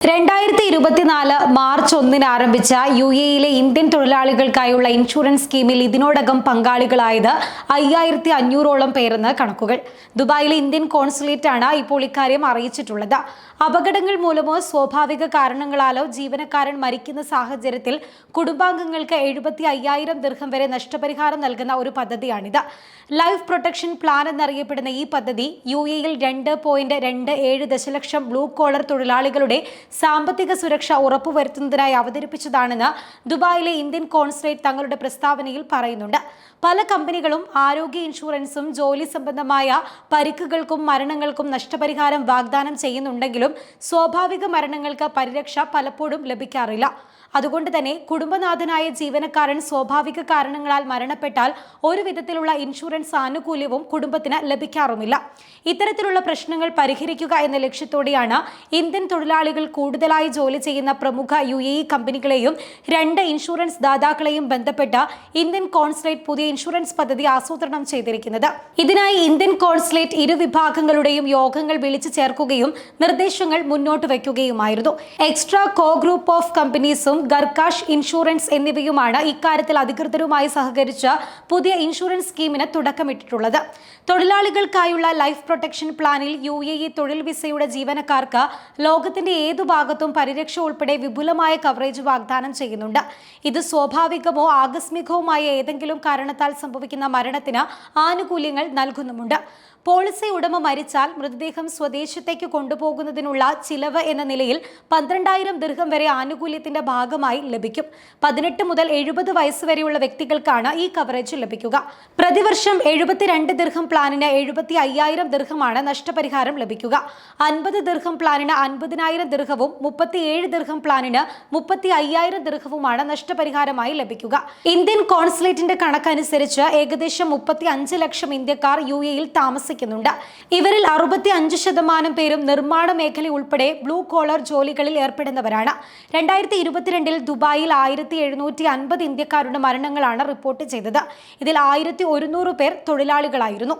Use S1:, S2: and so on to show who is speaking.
S1: 2024 March 1 ആരംഭിച്ച യുഎഇയിലെ Indian തൊഴിലാളികൾക്കായുള്ള insurance സ്കീമിൽ ഇതിനോടകം പങ്കാളികളായത് 5500ഓളം പേരെന്ന് കണക്കുകൾ. ദുബായിലെ ഇന്ത്യൻ കോൺസുലേറ്റാണ് ഇപ്പോൾ ഇക്കാര്യം അറിയിച്ചിട്ടുള്ളത്. അപകടങ്ങൾ മൂലമോ സ്വാഭാവിക കാരണങ്ങളാലോ ജീവനക്കാരൻ മരിക്കുന്ന സാഹചര്യത്തിൽ കുടുംബാംഗങ്ങൾക്ക് 75,000 ദിർഹം വരെ നഷ്ടപരിഹാരം നൽകുന്ന ഒരു പദ്ധതിയാണിത്. ലൈഫ് പ്രൊട്ടക്ഷൻ പ്ലാൻ എന്നറിയപ്പെടുന്ന ഈ പദ്ധതി യുഎഇയിൽ 2.27 ദശലക്ഷം ബ്ലൂ കോളർ തൊഴിലാളികളുടെ സാമ്പത്തിക സുരക്ഷ ഉറപ്പുവരുത്തുന്നതിനായി അവതരിപ്പിച്ചതാണെന്ന് ദുബായിലെ ഇന്ത്യൻ കോൺസുലേറ്റ് തങ്ങളുടെ പ്രസ്താവനയിൽ പറയുന്നുണ്ട്. പല കമ്പനികളും ആരോഗ്യ ഇൻഷുറൻസും ജോലി സംബന്ധമായ പരിക്കുകൾക്കും മരണങ്ങൾക്കും നഷ്ടപരിഹാരം വാഗ്ദാനം ചെയ്യുന്നുണ്ടെങ്കിലും സ്വാഭാവിക മരണങ്ങൾക്ക് പരിരക്ഷ പലപ്പോഴും ലഭിക്കാറില്ല. അതുകൊണ്ട് തന്നെ കുടുംബനാഥനായ ജീവനക്കാരൻ സ്വാഭാവിക കാരണങ്ങളാൽ മരണപ്പെട്ടാൽ ഒരു വിധത്തിലുള്ള ഇൻഷുറൻസ് ആനുകൂല്യവും കുടുംബത്തിന് ലഭിക്കാറുമില്ല. ഇത്തരത്തിലുള്ള പ്രശ്നങ്ങൾ പരിഹരിക്കുക എന്ന ലക്ഷ്യത്തോടെയാണ് ഇന്ത്യൻ തൊഴിലാളികൾ കൂടുതലായി ജോലി ചെയ്യുന്ന പ്രമുഖ യുഎഇ കമ്പനികളെയും 2 ഇൻഷുറൻസ് ദാതാക്കളെയും ബന്ധപ്പെട്ട് ഇന്ത്യൻ കോൺസുലേറ്റ് പുതിയ ഇൻഷുറൻസ് പദ്ധതി ആസൂത്രണം ചെയ്തിരിക്കുന്നത്. ഇതിനായി ഇന്ത്യൻ കോൺസുലേറ്റ് ഇരു വിഭാഗങ്ങളുടെയും യോഗങ്ങൾ വിളിച്ചു ചേർക്കുകയും നിർദ്ദേശങ്ങൾ മുന്നോട്ട് വയ്ക്കുകയുമായിരുന്നു. എക്സ്ട്രാ കോ ഗ്രൂപ്പ് ഓഫ് കമ്പനീസും ഗർകാഷ് ഇൻഷുറൻസ് എന്നിവയുമാണ് ഇക്കാര്യത്തിൽ അധികൃതരുമായി സഹകരിച്ച് പുതിയ ഇൻഷുറൻസ് സ്കീമിന് തുടക്കമിട്ടിട്ടുള്ളത്. തൊഴിലാളികൾക്കായുള്ള ലൈഫ് പ്രൊട്ടക്ഷൻ പ്ലാനിൽ യുഎഇ തൊഴിൽ വിസയുടെ ജീവനക്കാർക്ക് ലോകത്തിന്റെ ഏതു ഭാഗത്തും പരിരക്ഷ ഉൾപ്പെടെ വിപുലമായ കവറേജ് വാഗ്ദാനം ചെയ്യുന്നുണ്ട്. ഇത് സ്വാഭാവികമോ ആകസ്മികവുമായ ഏതെങ്കിലും കാരണത്താൽ സംഭവിക്കുന്ന മരണത്തിന് ആനുകൂല്യങ്ങൾ നൽകുന്നുമുണ്ട്. പോളിസി ഉടമ മരിച്ചാൽ മൃതദേഹം സ്വദേശത്തേക്ക് കൊണ്ടുപോകുന്നതിനുള്ള ചിലവ് എന്ന നിലയിൽ 12,000 ദിർഹം വരെ ആനുകൂല്യത്തിന്റെ ഭാഗമായി ലഭിക്കും. 18 മുതൽ 70 വയസ്സ് വരെയുള്ള വ്യക്തികൾക്കാണ് ഈ കവറേജ് ലഭിക്കുക. പ്രതിവർഷം 72 ദിർഹം പ്ലാനിന് 75,000 ദിർഹമാണ് നഷ്ടപരിഹാരം ലഭിക്കുക. 50 ദിർഹം പ്ലാനിന് 50,000 ദിർഹവും 37 ദിർഹം പ്ലാനിന് 35,000 ദിർഹവുമാണ് നഷ്ടപരിഹാരമായി ലഭിക്കുക. ഇന്ത്യൻ കോൺസുലേറ്റിന്റെ കണക്കനുസരിച്ച് ഏകദേശം 35 ലക്ഷം ഇന്ത്യക്കാർ യുഎഇയിൽ താമസിക്കുന്നുണ്ട്. ഇവരിൽ 65% പേരും നിർമ്മാണ മേഖല ഉൾപ്പെടെ ബ്ലൂ കോളർ ജോലികളിൽ ഏർപ്പെടുന്നവരാണ്. 2022 ദുബായിൽ 1750 ഇന്ത്യക്കാരുടെ മരണങ്ങളാണ് റിപ്പോർട്ട് ചെയ്തത്. ഇതിൽ 1100 പേർ തൊഴിലാളികളായിരുന്നു.